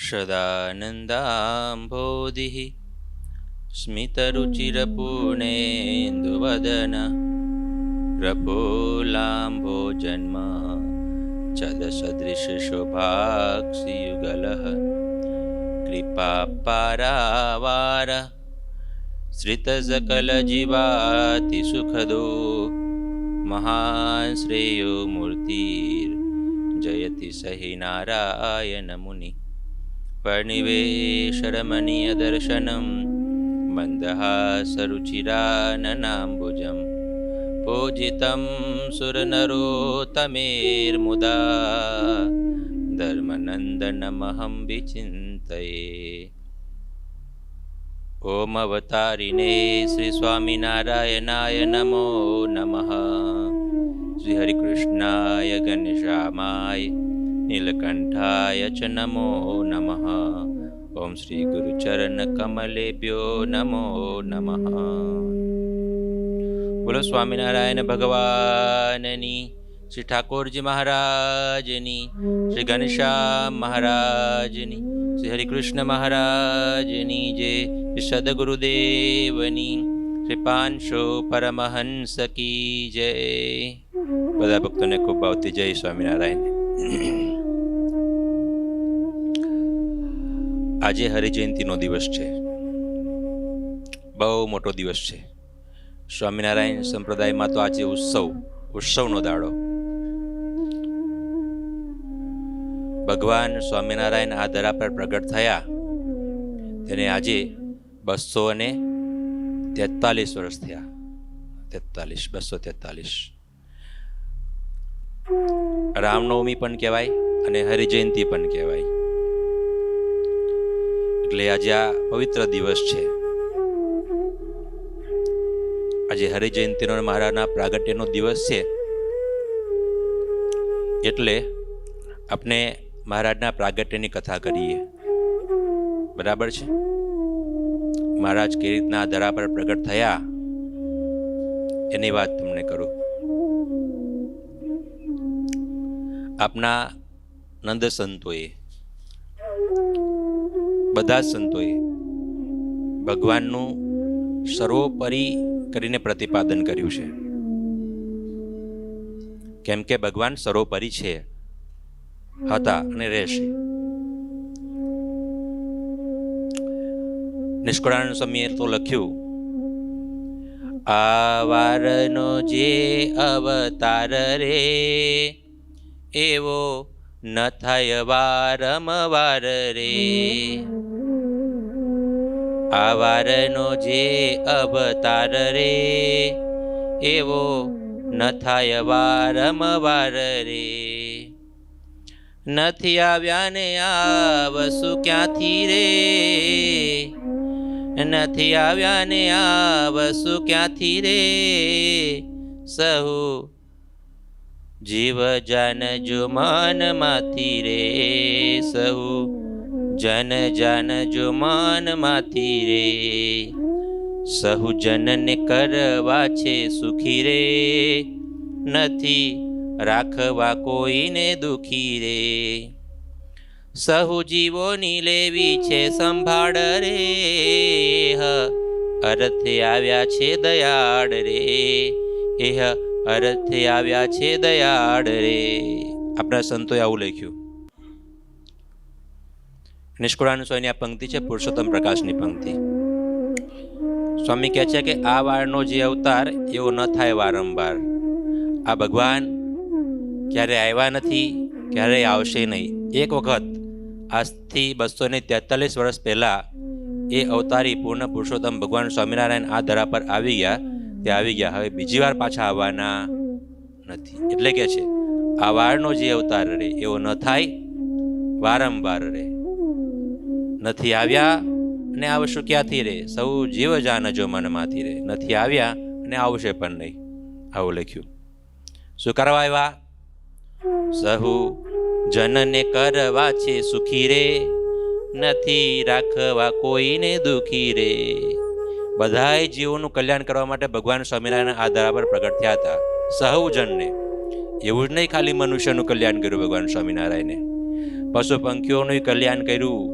सदानन्दाम्भोधिः स्मितरुचिरपूर्णेन्दुवदन प्रफुल्लाम्भोजन्म चदसदृशशोभाक्षियुगलः कृपापारावार श्रितसकलजीवातिसुखदो महान् श्रेयो मूर्तिर्जयति सहि नारायणमुनि परिनिवेशरमणीयदर्शनं मन्दहासरुचिराननाम्बुजं पूजितं सुरनरोत्तमेर्मुदा धर्मनन्दनमहं विचिन्तये। ओम अवतारिणे श्री स्वामिनारायणाय नमो नमः। श्री हरिकृष्णाय गणेशामाय नीलकंठाय च नमो नमः। ओम श्री गुरुचरण कमलेभ्यो नमो नमः। बोलो स्वामिनारायण भगवाननी, श्री ठाकुरजी महाराजनी, श्री घनश्याम महाराजनी, श्री हरिकृष्ण महाराजनी जय, श्री सदगुरुदेवनी, श्री पांचो परमहंस की जय। બધા ભક્તોને ખૂબ ભાવથી જય સ્વામિનારાયણ। આજે હરિજયંતીનો દિવસ છે, બહુ મોટો દિવસ છે। સ્વામિનારાયણ સંપ્રદાયમાં તો આજે ઉત્સવનો દાડો। ભગવાન સ્વામિનારાયણ આ ધરા પર પ્રગટ થયા તેને આજે 243 વર્ષ થયા। 243 રામનવમી પણ કહેવાય અને હરિજયંતી પણ કહેવાય। એટલે આજે આ પવિત્ર દિવસ છે। આજે હરિજયંતીનો મહારાજના પ્રાગટ્યનો દિવસ છે, એટલે આપણે મહારાજના પ્રાગટ્યની કથા કરીએ, બરાબર છે। મહારાજ કેવી રીતના ધરા પર પ્રગટ થયા એની વાત તમને કરું। આપના નંદ સંતોએ, બધા સંતોએ ભગવાનનું સર્વોપરી કરીને પ્રતિપાદન કર્યું છે, કેમ કે ભગવાન સર્વોપરી છે, હતા અને રહેશે। નિષ્કળાનંદ સ્વામીએ તો લખ્યું, આવારનો જે અવતાર રે એવો ન થાય વારંવાર રે। આવારનો જે અવતાર રે એવો ન થાય વારંવાર રે। નથી આવ્યા ને આવશું ક્યાંથી રે, નથી આવ્યા ને આવશું ક્યાંથી રે। સહુ જીવ જન જો મનમાંથી રે, સહુ જન જન જો મનમાંથી રે। સહુ જનને કરવા છે સુખી રે, નથી રાખવા કોઈને દુખી રે। સહુ જીવોની લેવી છે સંભાળ રે, અર્થે આવ્યા છે દયાળ રે, એહ અર્થે આવ્યા છે દયાળ રે। આપણા સંતોએ આવું લખ્યું। નિષ્કળાનંદ સ્વામીની આ પંક્તિ છે પુરુષોત્તમ પ્રકાશની પંક્તિ। સ્વામી કહે છે કે આ વારનો જે અવતાર એવો ન થાય વારંવાર। આ ભગવાન ક્યારે આવ્યા નથી, ક્યારેય આવશે નહીં। એક વખત આજથી 243 વર્ષ પહેલા એ અવતારી પૂર્ણ પુરુષોત્તમ ભગવાન સ્વામિનારાયણ આ ધરા પર આવી ગયા, તે આવી ગયા, હવે બીજી વાર પાછા આવવાના નથી। એટલે કે છે આ વારનો જે અવતાર રે એવો ન થાય વારંવાર રે, નથી આવ્યા અને આવશું ક્યાંથી રે, સૌ જીવ જાનજો મનમાંથી રે, નથી આવ્યા અને આવશે પણ નહીં, આવું લખ્યું। શું કરવા આવ્યા? સહુ જનને કરવા છે સુખી રે, નથી રાખવા કોઈને દુખી રે। બધાય જીવોનું કલ્યાણ કરવા માટે ભગવાન સ્વામિનારાયણ આ ધરા પર પ્રગટ થયા હતા। સહુ જનને, એવું જ નહીં ખાલી મનુષ્યનું કલ્યાણ કર્યું ભગવાન સ્વામિનારાયણે, પશુ પંખીઓનું કલ્યાણ કર્યું,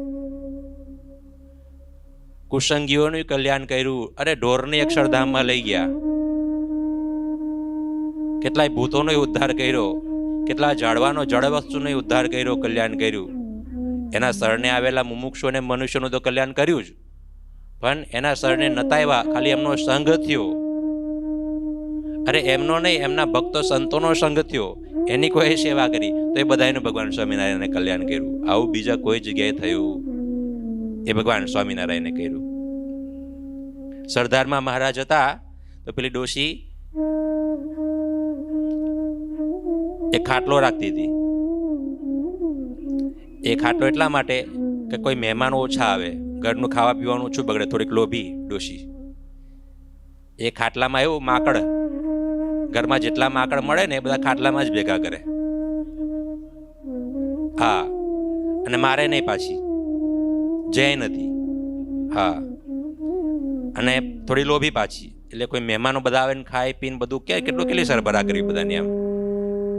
કુસંગીઓનું કલ્યાણ કર્યું. અરે ઢોરને અક્ષરધામમાં લઈ ગયા, કેટલાય ભૂતોનો ઉદ્ધાર કર્યો, કેટલા ઝાડવાનો જળ વસ્તુનો ઉદ્ધાર કર્યો, કલ્યાણ કર્યું. એના શરણે આવેલા મુમુક્ષુ અને મનુષ્યનું તો કલ્યાણ કર્યું જ, પણ એના શરણે નતા આવ્યા, ખાલી એમનો સંઘ થયો. અરે એમનો નહીં, એમના ભક્તો સંતોનો સંઘ થયો, એની કોઈ સેવા કરી, તો એ બધાનું ભગવાન સ્વામિનારાયણને કલ્યાણ કર્યું. આવું બીજા કોઈ જગ્યાએ થયું એ ભગવાન સ્વામિનારાયણે કર્યું. સરદારમાં મહારાજ હતા તો પેલી ડોશી એક ખાટલો રાખતી હતી. એ ખાટલો એટલા માટે કે કોઈ મહેમાનો ઓછા આવે, ઘરનું ખાવા પીવાનું ઓછું બગડે, થોડીક લોભી ડોશી. એ ખાટલામાં એવું માકડ, ઘરમાં જેટલા માકડ મળે ને એ બધા ખાટલામાં જ ભેગા કરે. હા, અને મારે નહીં પાછી, જય નથી. હા, અને થોડી લોભી પાછી, એટલે કોઈ મહેમાનો બધા આવે ને ખાઈ પીને બધું કેટલું કેટલી સરભરા કરી બધાની એમ.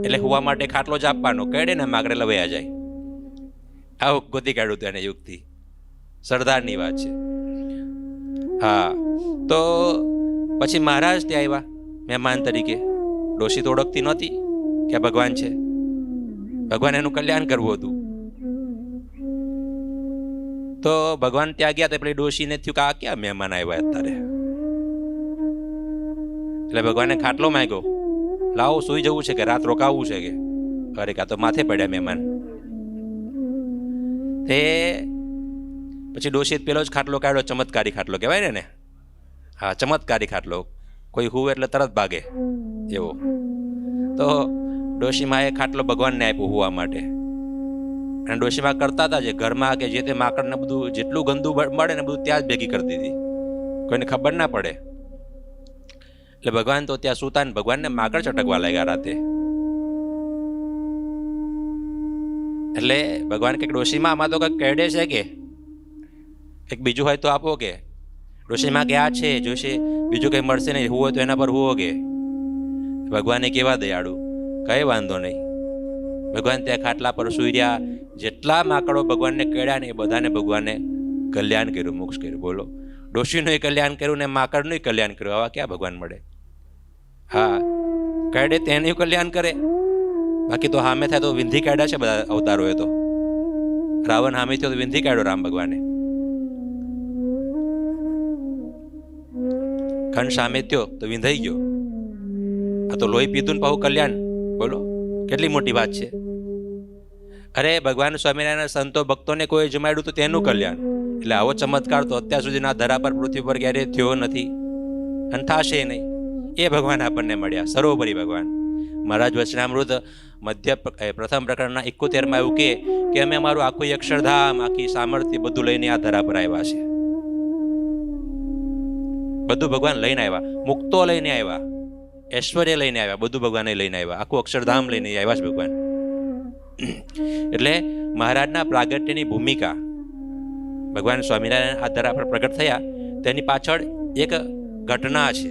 એટલે હુવા માટે ખાટલો જ આપવાનો, કડે ને માકડે લવાયા જાય. આવું ગોતી કાઢ્યું હતું એને યુગથી. સરદારની વાત છે. હા, તો પછી મહારાજ ત્યાં આવ્યા મહેમાન તરીકે. ડોશી તો ઓળખતી નહોતી કે ભગવાન છે, ભગવાન એનું કલ્યાણ કરવું હતું. તો ભગવાન ત્યાં ગયા તો પેલી ડોશીને થયું કે આ ક્યાં મહેમાન આવ્યા અત્યારે. એટલે ભગવાને ખાટલો માંગ્યો, લાવો સુઈ જવું છે કે રાત રોકાવવું છે કે. અરે કા તો માથે પડ્યા મહેમાન. તે પછી ડોશી પેલો જ ખાટલો કાઢ્યો, ચમત્કારી ખાટલો કહેવાય ને. હા, ચમત્કારી ખાટલો, કોઈ હુવે એટલે તરત ભાગે એવો. તો ડોશીમાં એ ખાટલો ભગવાનને આપ્યો હુવા માટે. અને ડોશીમાં કરતા હતા જે ઘરમાં કે જે તે માકડને બધું જેટલું ગંદુ મળે ને બધું ત્યાં જ ભેગી કરતી હતી, કોઈને ખબર ના પડે. એટલે ભગવાન તો ત્યાં સુતા ને ભગવાનને માકડ ચટકવા લાગ્યા રાતે. એટલે ભગવાન કે ડોશીમાં આમાં તો કંઈક કેડે છે કે એક બીજું હોય તો આપો કે. ડોશીમાં કે આ છે જોશે, બીજું કંઈ મળશે નહીં, હુવો તો એના પર હુવો કે. ભગવાને કેવા દયાળુ, કઈ વાંધો નહીં. ભગવાન ત્યાં ખાટલા પર સુઈ રહ્યા. જેટલા માકડો ભગવાનને કેળ્યા ને એ બધાને ભગવાને કલ્યાણ કર્યું, મોક્ષ કર્યું. બોલો, ડોશીનું કલ્યાણ કર્યું ને માકડનું કલ્યાણ કર્યું. આવા ક્યાં ભગવાન મળે? હા, કાઢે તેનું કલ્યાણ કરે. બાકી તો હામે થાય તો વિંધી કાઢ્યા છે બધા અવતારોએ. તો રાવણ હામે થયો તો વિંધી કાઢ્યો રામ ભગવાને. ખંડ સામે થયો તો વિંધાઈ ગયો. આ તો લોહી પીધું ને પાછું કલ્યાણ. બોલો, કેટલી મોટી વાત છે. અરે ભગવાન સ્વામિનારાયણ સંતો ભક્તોને કોઈ જમાડ્યું તો તેનું કલ્યાણ. એટલે આવો ચમત્કાર તો અત્યાર સુધીના ધરા પર પૃથ્વી પર ક્યારેય થયો નથી અને થશે નહીં. એ ભગવાન આપણને મળ્યા, સર્વોપરી ભગવાન. મહારાજ વચનામૃત પ્રથમ પ્રકરણના 71માં એવું કે અમે અમારું આખું અક્ષરધામ, આખી સામર્થ્ય બધું લઈને આ ધરા પર આવ્યા છે. બધું ભગવાન લઈને આવ્યા, મુક્તો લઈને આવ્યા, ઐશ્વર્ય લઈને આવ્યા, બધું ભગવાને લઈને આવ્યા, આખું અક્ષરધામ લઈને આવ્યા છે ભગવાન. એટલે મહારાજના પ્રાગટ્યની ભૂમિકા, ભગવાન સ્વામિનારાયણ આ ધરા પર પ્રગટ થયા તેની પાછળ એક ઘટના છે.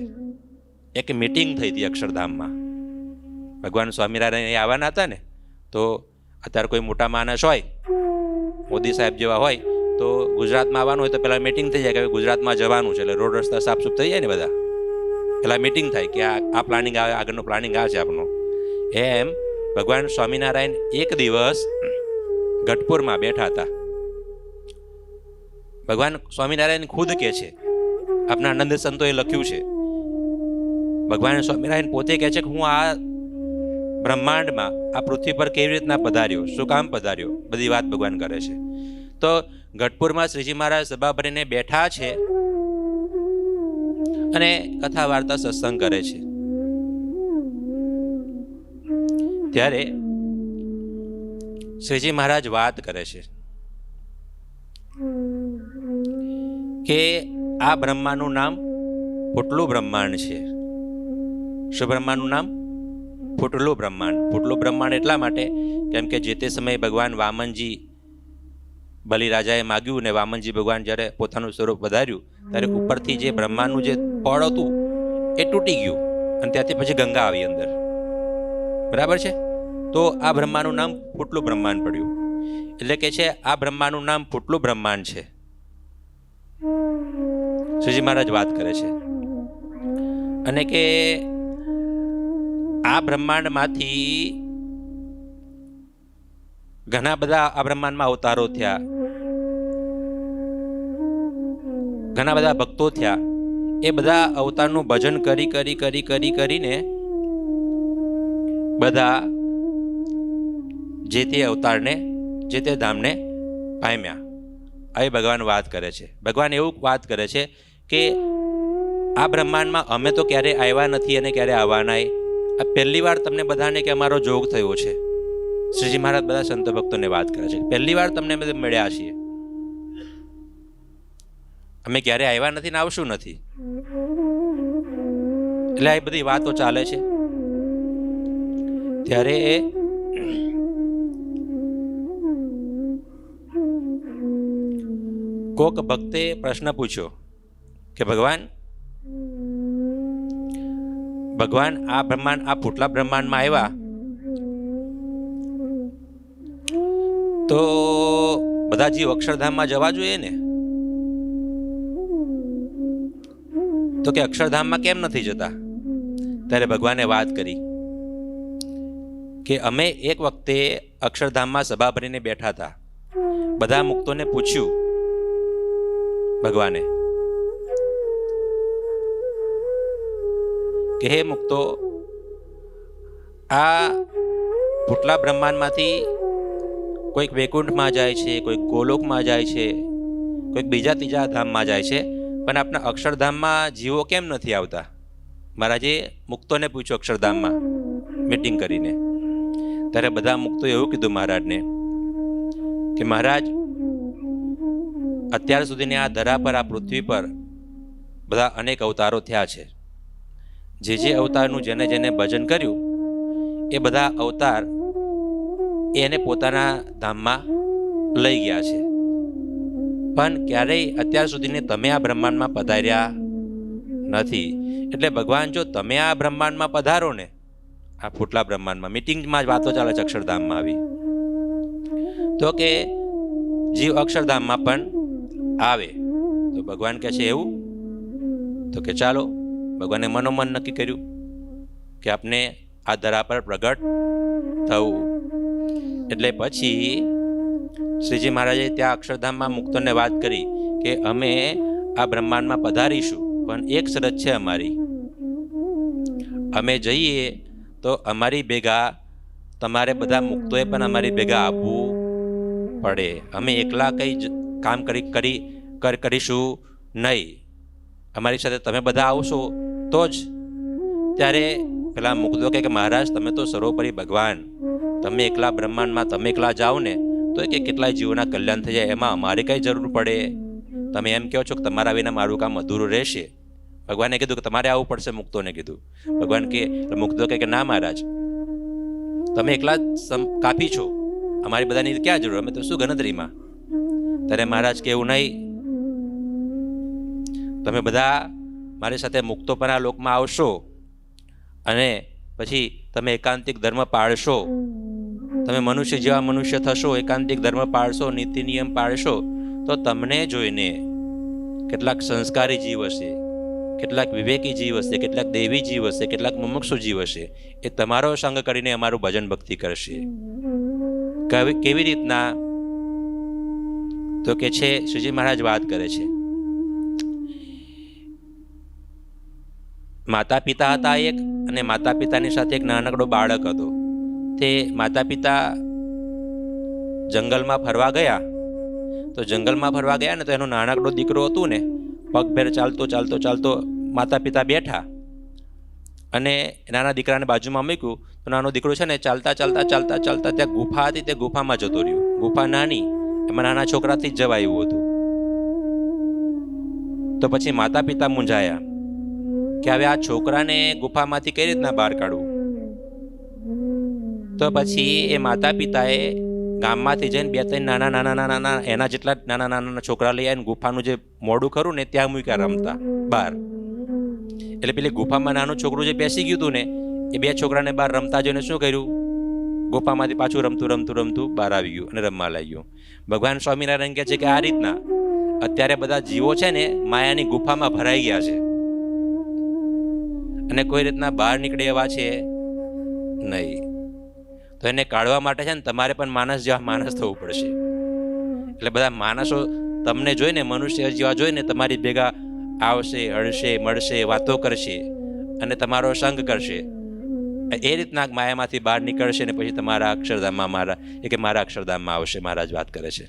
એક મીટિંગ થઈ હતી અક્ષરધામમાં. ભગવાન સ્વામિનારાયણ આવવાના હતા ને, તો અત્યારે કોઈ મોટા માણસ હોય, મોદી સાહેબ જેવા હોય, તો ગુજરાતમાં આવવાનું હોય તો પહેલાં મીટિંગ થઈ જાય કે ગુજરાતમાં જવાનું છે. એટલે રોડ રસ્તા સાફસૂફ થઈ જાય ને બધા, પહેલાં મીટિંગ થાય કે આ પ્લાનિંગ આવે, આગળનું પ્લાનિંગ આ છે આપણું. એમ ભગવાન સ્વામિનારાયણ એક દિવસ ગઢપુરમાં બેઠા હતા. ભગવાન સ્વામિનારાયણ ખુદ કહે છે, આપણા આનંદ સંતોએ લખ્યું છે, ભગવાન સ્વામિનારાયણ પોતે કહે છે કે હું આ બ્રહ્માંડમાં, આ પૃથ્વી પર કેવી રીતના પધાર્યો, શું કામ પધાર્યો, બધી વાત ભગવાન કરે છે. તો ગઢપુરમાં શ્રીજી મહારાજ સભા ભરીને બેઠા છે અને કથા વાર્તા સત્સંગ કરે છે. ત્યારે શ્રીજી મહારાજ વાત કરે છે કે આ બ્રહ્માનું નામ ફૂટલું બ્રહ્માંડ છે. શું બ્રહ્માંડનું નામ? ફૂટલું બ્રહ્માંડ. ફૂટલું બ્રહ્માંડ એટલા માટે કેમ કે જે તે સમયે ભગવાન વામનજી, બલિરાજાએ માગ્યું ને વામનજી ભગવાન જ્યારે પોતાનું સ્વરૂપ વધાર્યું ત્યારે ઉપરથી જે બ્રહ્માંડનું જે પડ હતું એ તૂટી ગયું અને ત્યાંથી પછી ગંગા આવી અંદર. બરાબર છે? તો આ બ્રહ્માંડનું નામ ફૂટલું બ્રહ્માંડ પડ્યું. એટલે કે છે આ બ્રહ્માંડનું નામ ફૂટલું બ્રહ્માંડ છે. શ્રીજી મહારાજ વાત કરે છે. અને કે આ બ્રહ્માંડમાંથી ઘણા બધા આ બ્રહ્માંડમાં અવતારો થયા, ઘણા બધા ભક્તો થયા. એ બધા અવતારનું ભજન કરીને બધા જે તે અવતારને, જે તે ધામને પામ્યા. આવી ભગવાન વાત કરે છે. ભગવાન એવું વાત કરે છે કે આ બ્રહ્માંડમાં અમે તો ક્યારે આવ્યા નથી અને ક્યારે આવવાના. આ પહેલી વાર તમને બધાને કે અમારો જોગ થયો છે. શ્રીજી મહારાજ બધા સંત ભક્તોને વાત કરે છે. પહેલી વાર તમને બધા મળ્યા છીએ. અમે ક્યારે આવ્યા નથી ને આવશું નથી. એટલે આ બધી વાતો ચાલે છે. ત્યારે કોક ભક્તે પ્રશ્ન પૂછ્યો કે ભગવાન આ બ્રહ્માંડ, આ ફૂટલા બ્રહ્માંડમાં આવ્યા તો બધા જીવ અક્ષરધામમાં જવા જોઈએ ને? તો કે અક્ષરધામમાં કેમ નથી જતા? ત્યારે ભગવાને વાત કરી કે અમે એક વખતે અક્ષરધામમાં સભા ભરીને બેઠા હતા. બધા મુક્તોને પૂછ્યું ભગવાને કે હે મુક્તો, આ ફૂટલા બ્રહ્માંડમાંથી કોઈક વૈકુંઠમાં જાય છે, કોઈક ગોલોકમાં જાય છે, કોઈક બીજા ત્રીજા ધામમાં જાય છે, પણ આપણા અક્ષરધામમાં જીવો કેમ નથી આવતા? મહારાજે મુક્તોને પૂછ્યું અક્ષરધામમાં મીટિંગ કરીને. ત્યારે બધા મુક્તોએ એવું કીધું મહારાજને કે મહારાજ, અત્યાર સુધીની આ ધરા પર, આ પૃથ્વી પર બધા અનેક અવતારો થયા છે. જે અવતારનું જેને જેને ભજન કર્યું એ બધા અવતાર એને પોતાના ધામમાં લઈ ગયા છે. પણ ક્યારેય અત્યાર સુધીને તમે આ બ્રહ્માંડમાં પધાર્યા નથી. એટલે ભગવાન, જો તમે આ બ્રહ્માંડમાં પધારો ને, આ ફૂટલા બ્રહ્માંડમાં, મીટિંગમાં જ વાતો ચાલે છે અક્ષરધામમાં આવી, તો કે જીવ અક્ષરધામમાં પણ આવે. તો ભગવાન કહે છે એવું? તો કે ચાલો. ભગવાને મનોમન નક્કી કર્યું કે આપને આ ધરા પર પ્રગટ થવું. એટલે પછી શ્રીજી મહારાજે ત્યાં અક્ષરધામમાં મુક્તોને વાત કરી કે અમે આ બ્રહ્માંડમાં પધારીશું, પણ એક શરત છે અમારી. અમે જઈએ તો અમારી ભેગા તમારે બધા મુક્તોએ પણ અમારી ભેગા આવવું પડે. અમે એકલા કંઈ કામ કરીશું નહીં. અમારી સાથે તમે બધા આવશો તો જ. ત્યારે પેલા મુક્તો કહે કે મહારાજ, તમે તો સર્વોપરી ભગવાન, તમે એકલા બ્રહ્માંડમાં તમે એકલા જાઓ ને તો કે કેટલાય જીવોના કલ્યાણ થઈ જાય, એમાં અમારે કઈ જરૂર પડે? તમે એમ કહો છો કે તમારા વિના મારું કામ અધૂરું રહેશે. ભગવાને કીધું કે તમારે આવવું પડશે. મુક્તોને કીધું. ભગવાન કે, મુક્તો કે ના મહારાજ, તમે એકલા કાફી છો, અમારી બધાની ક્યાં જરૂર? અમે તો શું ગણતરીમાં? ત્યારે મહારાજ કે એવું નહીં, તમે બધા મારી સાથે મુક્તોપના લોકમાં આવશો અને પછી તમે એકાંતિક ધર્મ પાળશો, તમે મનુષ્ય જેવા મનુષ્ય થશો, એકાંતિક ધર્મ પાળશો, નીતિ નિયમ પાળશો, તો તમને જોઈને કેટલાક સંસ્કારી જીવ હશે, કેટલાક વિવેકી જીવ હશે, કેટલાક દેવી જીવ હશે, કેટલાક મુમુક્ષુ જીવ હશે, એ તમારો સંગ કરીને અમારું ભજન ભક્તિ કરશે. કેવી રીતના? તો કે છે શ્રીજી મહારાજ વાત કરે છે, માતા પિતા હતા એક, અને માતા પિતાની સાથે એક નાનકડો બાળક હતો. તે માતા પિતા જંગલમાં ફરવા ગયા. તો જંગલમાં ફરવા ગયા ને તો એનો નાનકડો દીકરો હતું ને, પગભેર ચાલતો માતા પિતા બેઠા અને નાના દીકરાને બાજુમાં મૂક્યું. તો નાનો દીકરો છે ને ચાલતા ત્યાં ગુફા હતી, તે ગુફામાં જતો રહ્યો. ગુફા નાની, એમાં નાના છોકરાથી જ જવા એવું હતું. તો પછી માતા પિતા મૂંઝાયા કે હવે આ છોકરાને ગુફામાંથી કઈ રીતના બહાર કાઢવું. તો પછી એ માતા પિતાએ ગામમાંથી જઈને 2-3 નાના એના જેટલા નાના છોકરા લઈ આવીને ગુફાનું જે મોડું ખરું ને ત્યાં મૂક્યા રમતા બહાર. એટલે પેલી ગુફામાં નાનું છોકરું જે બેસી ગયું હતું ને, એ 2 છોકરાને બહાર રમતા જોઈને શું કર્યું? ગુફામાંથી પાછું રમતું રમતું રમતું બહાર આવી ગયું અને રમવા લાગ્યું. ભગવાન સ્વામિનારાયણ કહે છે કે આ રીતના અત્યારે બધા જીવો છે ને માયાની ગુફામાં ભરાઈ ગયા છે અને કોઈ રીતના બહાર નીકળે એવા છે નહીં. તો એને કાઢવા માટે છે ને તમારે પણ માણસ જેવા માણસ થવું પડશે. એટલે બધા માણસો તમને જોઈને, મનુષ્ય જેવા જોઈને તમારી ભેગા આવશે, હળશે, મળશે, વાતો કરશે અને તમારો સંગ કરશે. એ રીતના માયામાંથી બહાર નીકળશે ને પછી તમારા અક્ષરધામમાં મારા અક્ષરધામમાં આવશે. મહારાજ વાત કરે છે.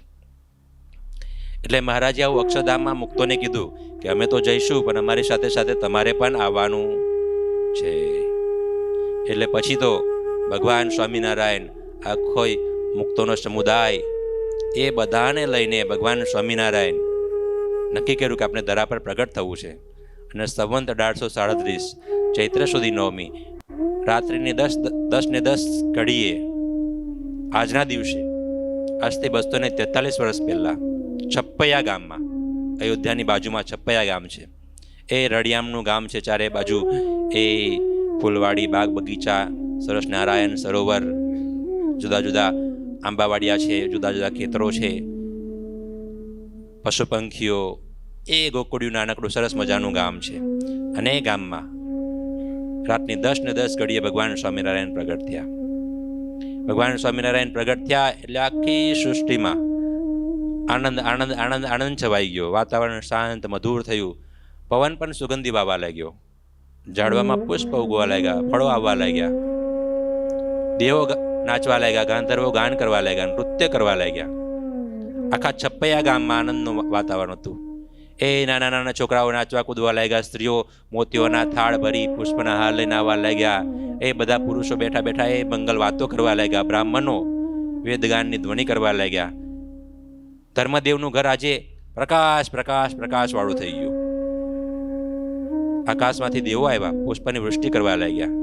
એટલે મહારાજે આવું અક્ષરધામમાં મુક્તોને કીધું કે અમે તો જઈશું પણ અમારી સાથે સાથે તમારે પણ આવવાનું છે. એટલે પછી તો ભગવાન સ્વામિનારાયણ આખો મુક્તોનો સમુદાય એ બધાને લઈને ભગવાન સ્વામિનારાયણ નક્કી કર્યું કે આપણે ધરા પર પ્રગટ થવું છે. અને સંવંત 1837 ચૈત્ર સુધી નવમી રાત્રિની 10:10 ઘડીએ આજના દિવસે આજથી 243 વર્ષ પહેલા છપ્પૈયા ગામમાં, અયોધ્યાની બાજુમાં છપ્પૈયા ગામ છે. એ રળિયામનું ગામ છે. ચારે બાજુ એ ફૂલવાડી, બાગ બગીચા, સરસ નારાયણ સરોવર, જુદા જુદા આંબાવાડિયા છે, જુદા જુદા ખેતરો છે, પશુ પંખીઓ, એ ગોકુળિયું નાનકડું સરસ મજાનું ગામ છે. અને એ ગામમાં રાતની 10:10 ઘડીએ ભગવાન સ્વામિનારાયણ પ્રગટ થયા. ભગવાન સ્વામિનારાયણ પ્રગટ થયા એટલે આખી સૃષ્ટિમાં આનંદ આનંદ આનંદ આનંદ છવાઈ ગયો. વાતાવરણ શાંત મધુર થયું. પવન પણ સુગંધી વાવા લાગ્યો. ઝાડવામાં પુષ્પ ઉગવા લાગ્યા, ફળો આવવા લાગ્યા. દેવો નાચવા લાગ્યા, ગાંધર્વો ગાન કરવા લાગ્યા, નૃત્ય કરવા લાગ્યા. આખા છપ્પૈયા ગામમાં આનંદનું વાતાવરણ હતું. એ નાના નાના છોકરાઓ નાચવા કૂદવા લાગ્યા. સ્ત્રીઓ મોતીઓના થાળ ભરી પુષ્પના હાર લઈને આવવા લાગ્યા. એ બધા પુરુષો બેઠા બેઠા એ મંગલ વાતો કરવા લાગ્યા. બ્રાહ્મણો વેદગાનની ધ્વનિ કરવા લાગ્યા. ધર્મદેવનું ઘર આજે પ્રકાશ પ્રકાશ પ્રકાશ વાળું થઈ ગયું. આકાશમાંથી દેવો આવ્યા, પુષ્પની વૃષ્ટિ કરવા લાગ્યા.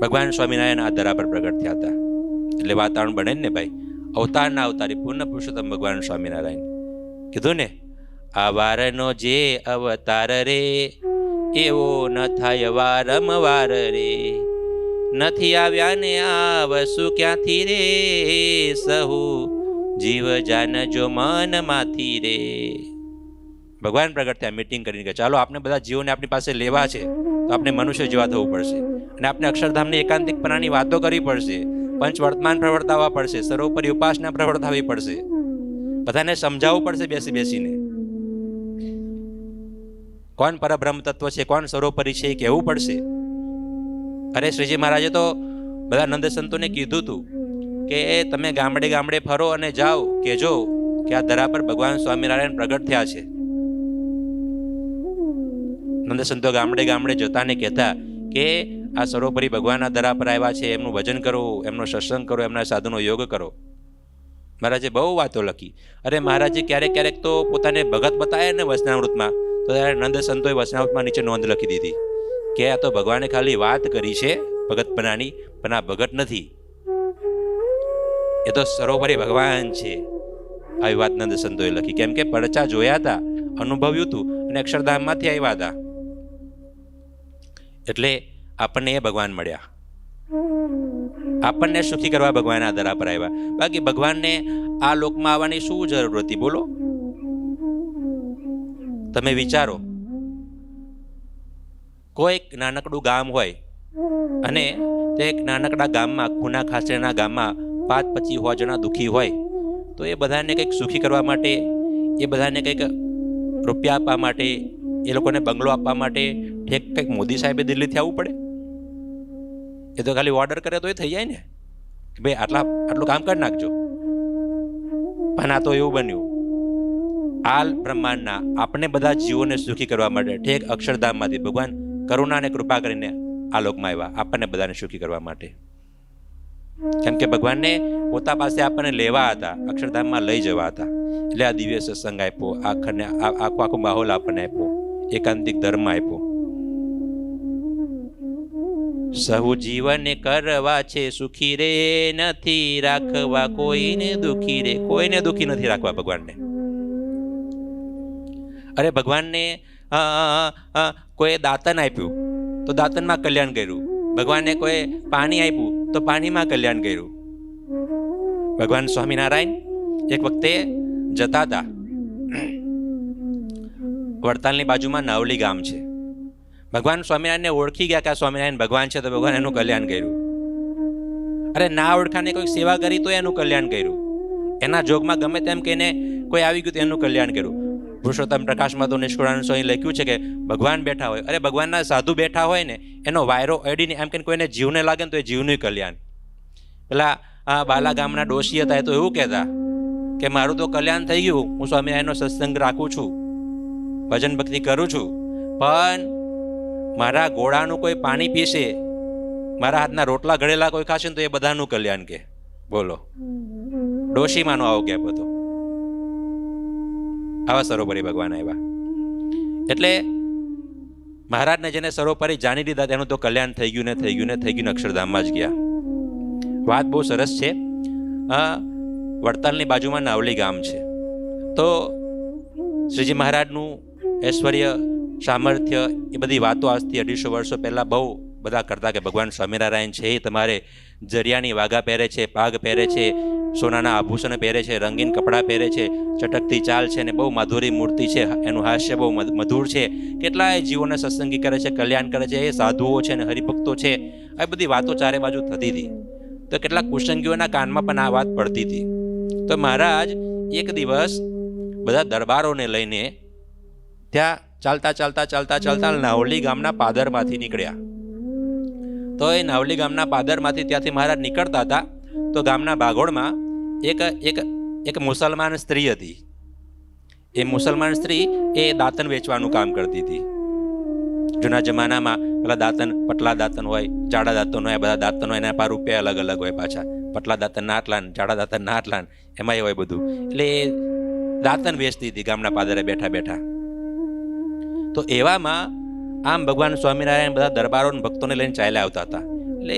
ભગવાન સ્વામિનારાયણ આ ધરા પર પ્રગટ થયા હતા. એટલે વાતાવરણ બને ને ભાઈ, અવતારના અવતારી પૂર્ણ પુરુષોત્તમ ભગવાન સ્વામિનારાયણ. કીધું ને, આ વારનો જે અવતાર રે એવો ન થાય વારંવાર રે, નથી આવ્યા ને આવશું ક્યાંથી રે, સહુ જીવ જાનજો મનમાંથી રે. ભગવાન પ્રગટ થયા મીટિંગ કરીને કે ચાલો આપણે બધા જીવોને આપણી પાસે લેવા છે તો આપણે મનુષ્ય જેવા થવું પડશે અને આપણે અક્ષરધામની એકાંતિકપણાની વાતો કરવી પડશે, પંચવર્તમાન પ્રવર્તાવવા પડશે, સર્વોપરી ઉપાસના પ્રવર્તાવવી પડશે, બધાને સમજાવવું પડશે બેસી બેસીને. કોણ પરબ્રહ્મ તત્વ છે, કોણ સર્વોપરી છે એ કહેવું પડશે. અરે શ્રીજી મહારાજે તો બધા નંદ સંતોને કીધું હતું કે તમે ગામડે ગામડે ફરો અને જાઓ, કહેજો કે આ ધરા પર ભગવાન સ્વામિનારાયણ પ્રગટ થયા છે. નંદ સંતો ગામડે ગામડે જતા ને કહેતા કે આ સર્વોપરી ભગવાન આ ધરા પર આવ્યા છે, એમનું ભજન કરો, એમનો સત્સંગ કરો, એમના સાધુનો યોગ કરો. મહારાજે બહુ વાતો લખી. અરે મહારાજે ક્યારેક ક્યારેક તો પોતાને ભગત બતાવે ને વચનામૃતમાં, તો ત્યારે નંદ સંતોએ વચનામૃતમાં નીચે નોંધ લખી દીધી કે આ તો ભગવાને ખાલી વાત કરી છે ભગતપણાની, પણ આ ભગત નથી, એ તો સર્વોપરી ભગવાન છે. આવી વાત નંદ સંતોએ લખી. કેમ કે પડચા જોયા હતા, અનુભવ્યું હતું અને અક્ષરધામમાંથી આવ્યા હતા. એટલે આપણને એ ભગવાન મળ્યા, આપણને સુખી કરવા ભગવાન આ ધરા પર આવ્યા. બાકી ભગવાનને આ લોકમાં આવવાની શું જરૂર હતી બોલો? તમે વિચારો, કોઈ નાનકડું ગામ હોય અને તે એક નાનકડા ગામમાં, ખૂના ખાસેના ગામમાં 5-25 જણા દુઃખી હોય, તો એ બધાને કંઈક સુખી કરવા માટે, એ બધાને કંઈક રૂપિયા આપવા માટે, એ લોકોને બંગલો આપવા માટે કંઈક મોદી સાહેબે દિલ્હીથી આવવું પડે? એ તો ખાલી ઓર્ડર કરે તો એ થઈ જાય ને કે ભાઈ આટલું કામ કરી નાખજો. પણ આ તો એવું બન્યું, આ બ્રહ્માંડના આપણે બધા જીવોને સુખી કરવા માટે ઠેક અક્ષરધામમાંથી ભગવાન કરુણા અને કૃપા કરીને આ લોકમાં આવ્યા, આપણને બધાને સુખી કરવા માટે. કેમ કે ભગવાનને પોતા પાસે આપણને લેવા હતા, અક્ષરધામમાં લઈ જવા હતા. એટલે આ દિવ્ય સત્સંગ આપ્યો, આખો માહોલ આપણને આપ્યો, એકાંતિક ધર્મ આપ્યો. સહુ જીવન કરવા છે સુખી રે, નથી રાખવા કોઈને દુખી રે. કોઈને દુખી નથી રાખવા ભગવાનને. અરે ભગવાનને કોઈ દાંતન આપ્યું તો દાંતનમાં કલ્યાણ કર્યું, ભગવાને કોઈ પાણી આપ્યું તો પાણીમાં કલ્યાણ કર્યું. ભગવાન સ્વામિનારાયણ એક વખતે જતા હતા. વડતાલની બાજુમાં નાવલી ગામ છે. ભગવાન સ્વામિનારાયણને ઓળખી ગયા કે આ સ્વામિનારાયણ ભગવાન છે, તો ભગવાન એનું કલ્યાણ કર્યું. અરે ના ઓળખાને કોઈ સેવા કરી તો એનું કલ્યાણ કર્યું. એના જોગમાં ગમે તેમ કહીને કોઈ આવી ગયું તો એનું કલ્યાણ કર્યું. પુરુષોત્તમ પ્રકાશમાં તો નિષ્કુળાનંદ સ્વામી લખ્યું છે કે ભગવાન બેઠા હોય, અરે ભગવાનના સાધુ બેઠા હોય ને એનો વાયરો અડીને એમ કે કોઈને જીવને લાગે ને તો એ જીવનું કલ્યાણ. પેલા બાલા ગામના ડોશી હતા, એ તો એવું કહેતા કે મારું તો કલ્યાણ થઈ ગયું, હું સ્વામિનારાયણનો સત્સંગ રાખું છું, ભજન ભક્તિ કરું છું, પણ મારા ઘોડાનું કોઈ પાણી પીશે, મારા હાથના રોટલા ઘડેલા કોઈ ખાશે ને તો એ બધાનું કલ્યાણ કે. બોલો, ડોશીમાંનો આવો ગેપ હતો. આવા સરોપરી ભગવાન આવ્યા. એટલે મહારાજને જેને સરોપરી જાણી લીધા તેનું તો કલ્યાણ થઈ ગયું ને થઈ ગયું ને થઈ ગયું, અક્ષરધામમાં જ ગયા. વાત બહુ સરસ છે. વડતાલની બાજુમાં નાવલી ગામ છે. તો શ્રીજી મહારાજનું ઐશ્વર્ય, સામર્થ્ય, એ બધી વાતો આજથી 250 વર્ષો પહેલાં બહુ બધા કરતા કે ભગવાન સ્વામિનારાયણ છે એ તમારે જરિયાની વાઘા પહેરે છે, પાગ પહેરે છે, સોનાના આભૂષણ પહેરે છે, રંગીન કપડાં પહેરે છે, ચટકતી ચાલ છે ને બહુ માધુરી મૂર્તિ છે, એનું હાસ્ય બહુ મધુર છે, કેટલાય જીવોને સત્સંગી કરે છે, કલ્યાણ કરે છે, એ સાધુઓ છે ને હરિભક્તો છે. આ બધી વાતો ચારે બાજુ થતી હતી. તો કેટલાક કુસંગીઓના કાનમાં પણ આ વાત પડતી હતી. તો મહારાજ એક દિવસ બધા દરબારોને લઈને ત્યાં ચાલતા ચાલતા ચાલતા ચાલતા નાવલી ગામના પાદરમાંથી નીકળ્યા. તો એ નાવલી ગામના પાદરમાંથી ત્યાંથી મહારાજ નીકળતા હતા તો ગામના બાગોળમાં એક મુસલમાન સ્ત્રી હતી. એ મુસલમાન સ્ત્રી એ દાંતન વેચવાનું કામ કરતી હતી. જૂના જમાનામાં પેલા દાંતન, પટલા દાંતન હોય, જાડા દાંતન હોય, બધા દાંતન હોય, એના રૂપિયા અલગ અલગ હોય પાછા. પટલા દાંતન ના આટલા, જાડા દાંતન ના આટલા, એમાં એ હોય બધું. એટલે એ દાંતન વેચતી હતી ગામના પાદરે બેઠા બેઠા. તો એવામાં આમ ભગવાન સ્વામિનારાયણ બધા દરબારો ભક્તોને લઈને ચાલ્યા આવતા હતા. એટલે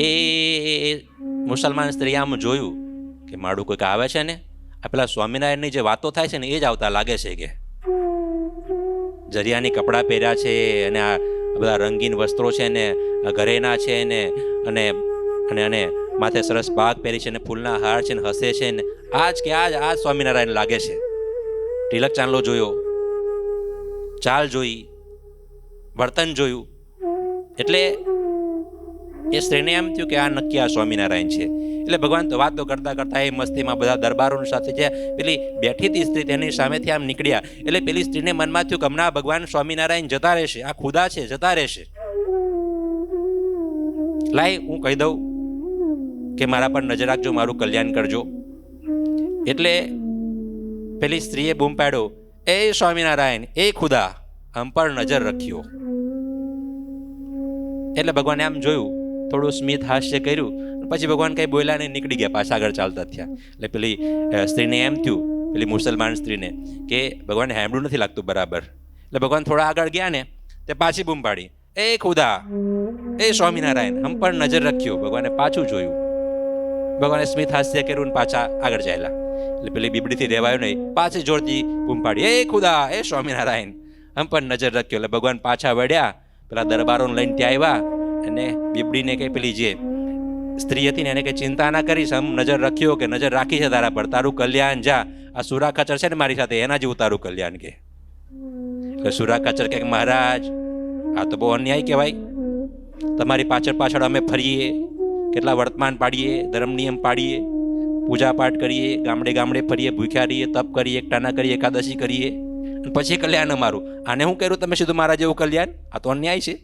એ મુસલમાન સ્ત્રી આમ જોયું કે મારું કોઈક આવે છે ને, આ પેલા સ્વામિનારાયણની જે વાતો થાય છે ને એ જ આવતા લાગે છે. કે જરિયાની કપડાં પહેર્યા છે અને આ બધા રંગીન વસ્ત્રો છે ને ઘરેના છે ને અને અને અને માથે સરસ પાગ પહેરી છે ને ફૂલના હાર છે ને હસે છે ને આજ સ્વામિનારાયણ લાગે છે. તિલક ચાંદલો જોયો, ચાલ જોઈ, વર્તન જોયું. એટલે એ સ્ત્રીને એમ થયું કે આ નક્કી આ સ્વામિનારાયણ છે. એટલે ભગવાન તો વાતો કરતા કરતા એ મસ્તીમાં બધા દરબારો સાથે જે પેલી બેઠી હતી સ્ત્રી તેની સામેથી આમ નીકળ્યા. એટલે પેલી સ્ત્રીને મનમાં થયું કે હમણાં ભગવાન સ્વામિનારાયણ જતા રહેશે, આ ખુદા છે, જતા રહેશે. લાય હું કહી દઉં કે મારા પર નજર રાખજો, મારું કલ્યાણ કરજો. એટલે પેલી સ્ત્રીએ બૂમ પાડ્યો, એ સ્વામિનારાયણ, એ ખુદા, હમ પર નજર રખ્યો. એટલે ભગવાને આમ જોયું, થોડું સ્મિત હાસ્ય કર્યું, પછી ભગવાન કઈ બોલ્યા નહીં, નીકળી ગયા, પાછા આગળ ચાલતા થયા. એટલે પેલી સ્ત્રીને એમ થયું, પેલી મુસલમાન સ્ત્રીને, કે ભગવાનને સાંભળ્યું નથી લાગતું બરાબર. એટલે ભગવાન થોડા આગળ ગયા ને તે પાછી બૂમ પાડી, એ ખુદા, એ સ્વામિનારાયણ, હમ પર નજર રખ્યો. ભગવાને પાછું જોયું, ભગવાને સ્મિત હાસ્ય કર્યું, પાછા આગળ ચાલ્યા. એટલે પેલી બીબડીથી રહેવાયું નહીં, પાછી જોરથી બૂમ પાડી, એ ખુદા, એ સ્વામિનારાયણ, હમ પર નજર રખ્યો. એટલે ભગવાન પાછા વળ્યા, પેલા દરબારોને લઈને ત્યાં આવ્યા અને બીબડીને કે પેલી જે સ્ત્રી હતી ને એને કે ચિંતા ના કરીશ, હમ નજર રખ્યો, કે નજર રાખી છે તારા પર, તારું કલ્યાણ, જા આ સુરા ખચર છે ને મારી સાથે, એના જેવું તારું કલ્યાણ. કે એટલે સુરા ખચર કે મહારાજ આ તો બહુ અન્યાય કહેવાય, તમારી પાછળ પાછળ અમે ફરીએ, કેટલા વર્તમાન પાડીએ, ધર્મ નિયમ પાડીએ, પૂજા પાઠ કરીએ, ગામડે ગામડે ફરીએ, ભૂખ્યા રહીએ, તપ કરીએ, એકટાના કરીએ, એકાદશી કરીએ, પછી કલ્યાણ અમારું. આને શું કર્યું તમે સીધું મારા જેવું કલ્યાણ? આ તો અન્યાય છે.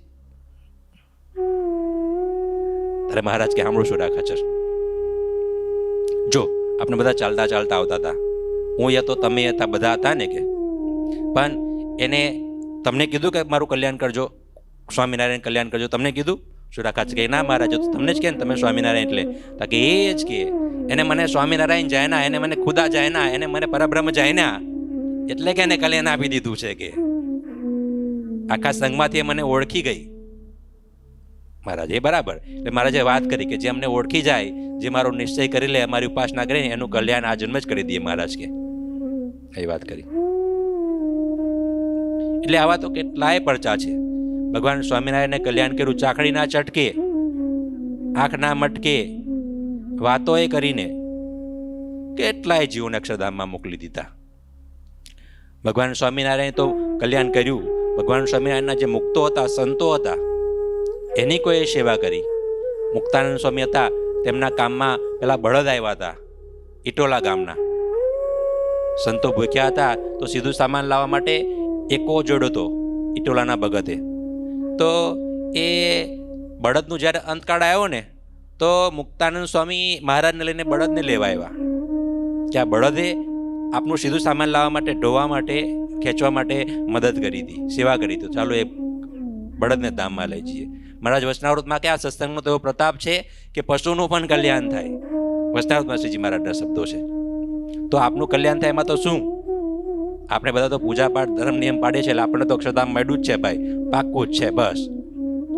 અરે મહારાજ કે સાંભળું છું ખચર, જો આપણે બધા ચાલતા ચાલતા આવતા હતા, હું હતો, તમે હતા, બધા હતા ને, કે પણ એને તમને કીધું કે મારું કલ્યાણ કરજો, સ્વામિનારાયણ કલ્યાણ કરજો, તમને કીધું? સુરાખાચ કે ના મહારાજ, તમને જ કે ને તમે સ્વામિનારાયણ. એટલે કે એ જ કે એને મને સ્વામિનારાયણ જાય ના, એને મને ખુદા જાય ના, એને મને પરબ્રહ્મ જાય ના, એટલે કે એને કલ્યાણ આપી દીધું છે. કે આખા સંઘમાંથી મને ઓળખી ગઈ મહારાજ. એ બરાબર. એટલે મહારાજે વાત કરી કે જે અમને ઓળખી જાય, જે મારો નિશ્ચય કરી લે, અમારી ઉપાસના કરીને એનું કલ્યાણ આ જન્મ જ કરી દઈએ મહારાજ. કે એ વાત કરી. એટલે આવા તો કેટલાય પરચા છે. ભગવાન સ્વામિનારાયણને કલ્યાણ કર્યું. ચાકડી ના ચટકે, આંખ ના મટકે, વાતો એ કરીને કેટલાય જીવોને અક્ષરધામમાં મોકલી દીધા. ભગવાન સ્વામિનારાયણ તો કલ્યાણ કર્યું. ભગવાન સ્વામિનારાયણના જે મુક્તો હતા, સંતો હતા, એની કોઈ સેવા કરી. મુક્તાનંદ સ્વામી હતા, તેમના કામમાં પેલા બળદ આવ્યા હતા ઇટોલા ગામના. સંતો ભૂખ્યા હતા તો સીધું સામાન લાવવા માટે એકો જોડો હતો ઇટોલાના ભગતે. તો એ બળદનું જ્યારે અંતકાળ આવ્યો ને, તો મુક્તાનંદ સ્વામી મહારાજને લઈને બળદને લેવા આવ્યા કે આ બળદે આપનું સીધું સામાન લાવવા માટે, ઢોવા માટે, ખેંચવા માટે મદદ કરી હતી, સેવા કરી હતી. ચાલો એ બળદને ધામમાં લઈ જઈએ. મહારાજ વચનાવૃતમાં કે આ સત્સંગનો તો એવો પ્રતાપ છે કે પશુનું પણ કલ્યાણ થાય. વચનાવૃતમાં શ્રીજી મહારાજના શબ્દો છે. તો આપનું કલ્યાણ થાય એમાં તો શું? આપણે બધા તો પૂજા પાઠ, ધર્મ નિયમ પાડીએ છીએ, એટલે આપણે તો અક્ષરધામ મળ્યું જ છે ભાઈ, પાક્કું જ છે. બસ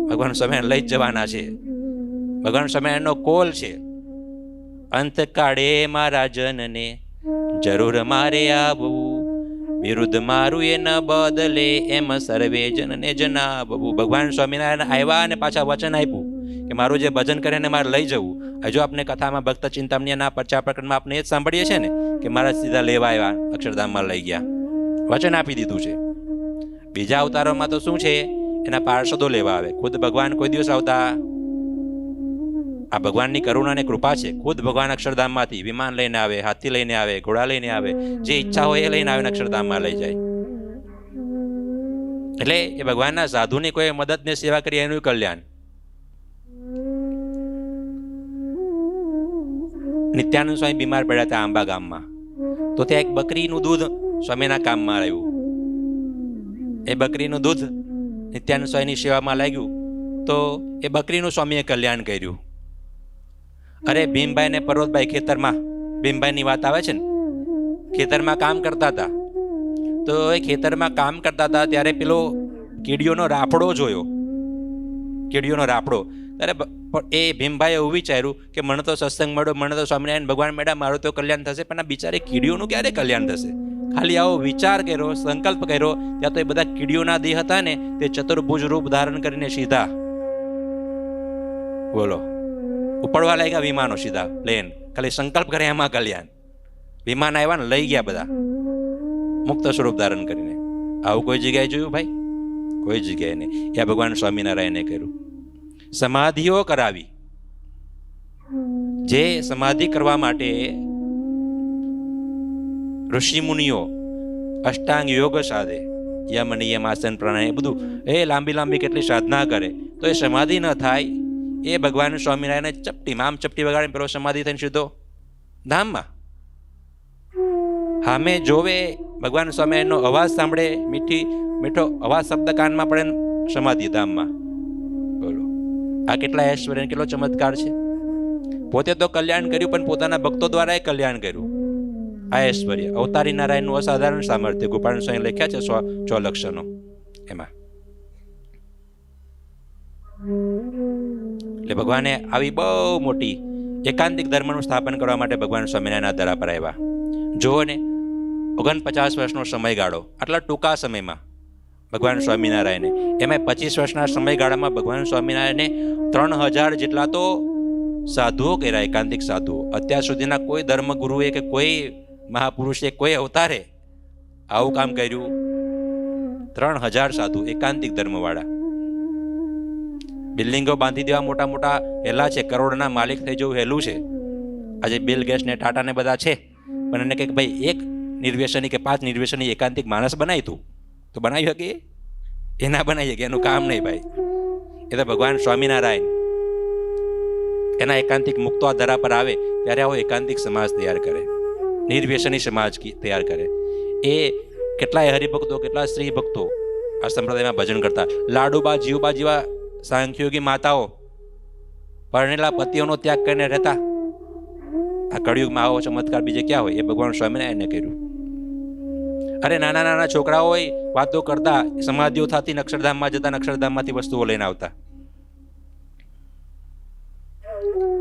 ભગવાન સ્વામિનારાયણ લઈ જ જવાના છે. ભગવાન સ્વામિનારાયણનો કોલ છે, અંતકાળે મારા જનને જરૂર મારે આવવું, વિરુદ્ધ મારું એ ન બદલે એમ સર્વે જનને જણાવવું. ભગવાન સ્વામિનારાયણ આવ્યા અને પાછા વચન આપ્યું કે મારું જે ભજન કરે એને મારે લઈ જવું. હજુ આપણે કથામાં ભક્ત ચિંતામણીના પરચા પ્રકરણમાં આપણે એ જ સાંભળીએ છીએ ને કે મારા સીધા લેવા આવ્યા, અક્ષરધામમાં લઈ ગયા, વચન આપી દીધું છે. બીજા અવતારોમાં તો શું છે, એના પાર્ષદો લેવા આવે. ખુદ ભગવાન કોઈ દિવસ આવતા? આ ભગવાનની કરુણા અને કૃપા છે. ખુદ ભગવાન અક્ષરધામમાંથી વિમાન લઈને આવે, હાથી લઈને આવે, ઘોડા લઈને આવે, જે ઈચ્છા હોય એ લઈને આવીને અક્ષરધામમાં લઈ જાય. એટલે એ ભગવાનના સાધુની કોઈ મદદને સેવા કરી એનું કલ્યાણ. નિત્યાનંદ સ્વામી બીમાર પડ્યા હતા આંબા ગામમાં, તો ત્યાં એક બકરીનું દૂધ સ્વામીના કામમાં આવ્યું. એ બકરીનું દૂધ નિત્યાનંદ સ્વામીની સેવામાં લાગ્યું, તો એ બકરીનું સ્વામીએ કલ્યાણ કર્યું. અરે ભીમભાઈ ને પર્વતભાઈ ખેતરમાં, ભીમભાઈની વાત આવે છે ને, ખેતરમાં કામ કરતા હતા. તો એ ખેતરમાં કામ કરતા હતા ત્યારે પેલો કીડીઓનો રાફડો જોયો, કીડીઓનો રાફડો. ત્યારે એ ભીમભાઈએ એવું વિચાર્યું કે મને તો સત્સંગ મળ્યો, મને તો સ્વામિનારાયણ ભગવાન મળ્યા, મારું તો કલ્યાણ થશે, પણ આ બિચારી કીડીઓનું ક્યારે કલ્યાણ થશે? ખાલી આવો વિચાર કર્યો, સંકલ્પ કર્યો, ત્યાં તો એ બધા કીડીઓના દેહ હતા ને, તે ચતુર્ભુજ રૂપ ધારણ કરીને સીધા બોલો ઉપડવા લાગ્યા વિમાનો, સીધા પ્લેન. ખાલી સંકલ્પ કરે એમાં કલ્યાણ. વિમાન આવ્યા ને લઈ ગયા બધા મુક્ત સ્વરૂપ ધારણ કરીને. આવું કોઈ જગ્યાએ જોયું ભાઈ? કોઈ જગ્યાએ નહીં. એ ભગવાન સ્વામિનારાયણે કર્યું. સમાધિઓ કરાવી. જે સમાધિ કરવા માટે ઋષિ મુનિઓ અષ્ટાંગ યોગ સાધે, યમ નિયમ આસન પ્રાણાયામ, બધું એ લાંબી કેટલી સાધના કરે તો એ સમાધિ ન થાય. એ ભગવાન સ્વામિનારાયણ ચપટીમાં આમ ચપટી વગાડીને પેલો સમાધિ થઈને સીધો ધામમાં. હામે જોવે, ભગવાન સ્વામિનારાયણનો અવાજ સાંભળે, મીઠો અવાજ શબ્દ કાનમાં પડે, સમાધિ ધામમાં. બોલો આ કેટલા ઐશ્વર્ય, કેટલો ચમત્કાર છે. પોતે તો કલ્યાણ કર્યું, પણ પોતાના ભક્તો દ્વારા એ કલ્યાણ કર્યું. આ ઐશ્વર્ય અવતારી નારાયણનું અસાધારણ સામર્થ્ય ગોપાલ સ્વામી લખ્યા છે 100 લક્ષણો. એમાં એટલે ભગવાને આવી બહુ મોટી એકાંતિક ધર્મનું સ્થાપન કરવા માટે ભગવાન સ્વામિનારાયણના ધરા પર આવ્યા. જુઓ ને, 49 વર્ષનો સમયગાળો, આટલા ટૂંકા સમયમાં ભગવાન સ્વામિનારાયણે, એમાં 25 વર્ષના સમયગાળામાં ભગવાન સ્વામિનારાયણે 3000 જેટલા તો સાધુઓ કર્યા, એકાંતિક સાધુઓ. અત્યાર સુધીના કોઈ ધર્મગુરુએ કે કોઈ મહાપુરુષે, કોઈ અવતારે આવું કામ કર્યું? 3000 સાધુ એકાંતિક ધર્મવાળા. બિલ્ડિંગો બાંધી દેવા મોટા મોટા હેલા છે, કરોડના માલિક થઈ જવું હેલું છે. આજે બિલ ગેટ્સ ને ટાટા ને બધા છે, પણ એને કંઈક ભાઈ એક નિર્વ્યસની કે 5 નિર્વ્યસની એકાંતિક માણસ બનાવી તું તો બનાવી શકે? એ ના બનાવી શકે, એનું કામ નહીં ભાઈ. એ તો ભગવાન સ્વામિનારાયણ એના એકાંતિક મુક્તો આ ધરા પર આવે ત્યારે આવો એકાંતિક સમાજ તૈયાર કરે, નિર્વ્યસની સમાજ તૈયાર કરે. એ કેટલાય હરિભક્તો, કેટલા સ્ત્રી ભક્તો આ સંપ્રદાયમાં ભજન કરતા. લાડુબા, જીવબા જેવા સાંખ્યોગી માતાઓ પરણેલા પતિઓનો ત્યાગ કરીને રહેતા. આ કળિયુગમાં આવો ચમત્કાર બીજે ક્યાં હોય? એ ભગવાન સ્વામિનારાયણને કર્યું. અરે નાના છોકરાઓ હોય વાતો કરતા, સમાધિઓ થતી, અક્ષરધામમાં જતા, અક્ષરધામમાંથી વસ્તુઓ લઈને આવતા.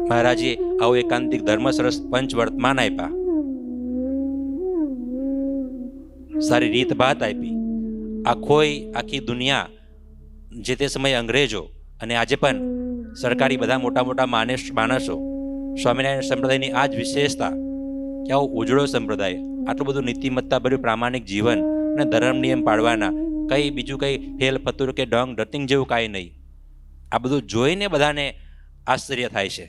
મહારાજે આવો એકાંતિક ધર્મ સરસ પંચ વર્તમાન આપ્યા, સારી રીત ભાત આપી. આખી દુનિયા જે તે સમયે અંગ્રેજો અને આજે પણ સરકારી બધા મોટા મોટા માણસો સ્વામિનારાયણ સંપ્રદાયની આ જ વિશેષતા કે આવો ઉજળો સંપ્રદાય, આટલું બધું નીતિમત્તા ભર્યું પ્રામાણિક જીવન અને ધર્મ નિયમ પાળવાના, કંઈ બીજું કંઈ ફેલ ફતુર કે ડોંગ ડટિંગ જેવું કાંઈ નહીં. આ બધું જોઈને બધાને આશ્ચર્ય થાય છે,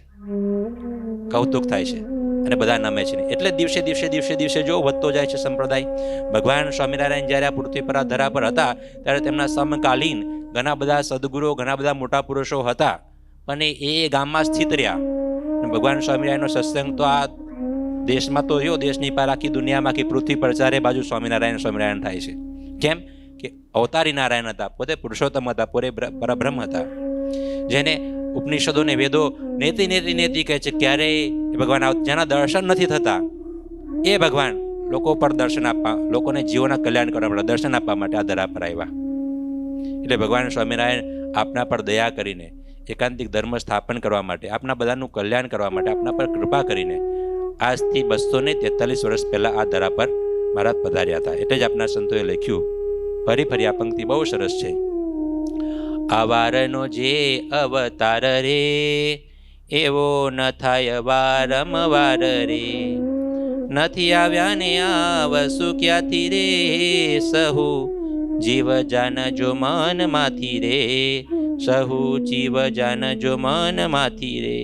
કૌતુક થાય છે અને બધા નમે છે. એટલે દિવસે દિવસે દિવસે દિવસે જો વધતો જાય છે સંપ્રદાય. ભગવાન સ્વામિનારાયણ જ્યારે આ પૃથ્વી પર આ ધરા પર હતા ત્યારે તેમના સમકાલીન ઘણા બધા સદગુરુઓ, ઘણા બધા મોટા પુરુષો હતા, પણ એ ગામમાં સ્થિત રહ્યા. ભગવાન સ્વામિનારાયણનો સત્સંગ તો આ દેશમાં તો જો દેશની પાર આખી દુનિયામાં, આખી પૃથ્વી પર ચારે બાજુ સ્વામિનારાયણ સ્વામિનારાયણ થાય છે. કેમ કે અવતારી નારાયણ હતા, પોતે પુરુષોત્તમ હતા, પોતે પરબ્રહ્મ હતા, જેને ઉપનિષદોને વેદો નેતિ નેતિ નેતિ કહે છે. ક્યારેય ભગવાન જેના દર્શન નથી થતા એ ભગવાન લોકો પર દર્શન આપવા, લોકોને જીવોના કલ્યાણ કરવા માટે દર્શન આપવા માટે આ ધરા પર આવ્યા. એટલે ભગવાન સ્વામિનારાયણ આપના પર દયા કરીને એકાંતિક ધર્મ સ્થાપન કરવા માટે, આપના બધાનું કલ્યાણ કરવા માટે આપના પર કૃપા કરીને આજથી 243 વર્ષ પહેલા આ ધરા પર મહારાજ પધાર્યા હતા. એટલે જ આપના સંતોએ લખ્યું, ફરી આ પંક્તિ બહુ સરસ છે. અવારનો જે અવતાર રે, એવો ન થાય વારંવાર રે, નથી આવ્યા ને આવશું ક્યાંથી રે, સહુ જીવ જાનજો મનમાંથી રે, સહુ જીવ જાનજો મનમાંથી રે.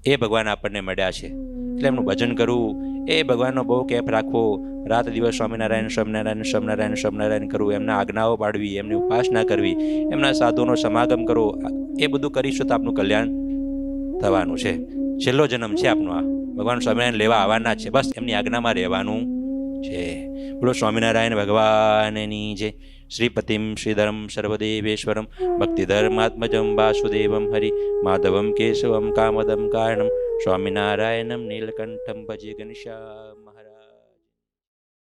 એ ભગવાન આપણને મળ્યા છે, એટલે એમનું ભજન કરવું, એ ભગવાનનો બહુ કેફ રાખવો, રાત દિવસ સ્વામિનારાયણ સ્વામિનારાયણ સ્વામિનારાયણ સ્વામિનારાયણ કરવું, એમના આજ્ઞાઓ પાડવી, એમની ઉપાસના કરવી, એમના સાધુનો સમાગમ કરવો, એ બધું કરીશું તો આપનું કલ્યાણ થવાનું છે. છેલ્લો જન્મ છે આપનો આ, ભગવાન સ્વામિનારાયણ લેવા આવવાના છે, બસ એમની આજ્ઞામાં રહેવાનું છે. બોલો સ્વામિનારાયણ ભગવાનની જય. શ્રીપતિમ શ્રીધરમ સર્વદેવેશ્વરમ ભક્તિધર્માત્મજમ વાસુદેવમ હરિ માધવમ કેશવમ કામદમ કારણમ સ્વામિનારાયણમ નીલકંઠમ ભજે ઘનશ્યામ.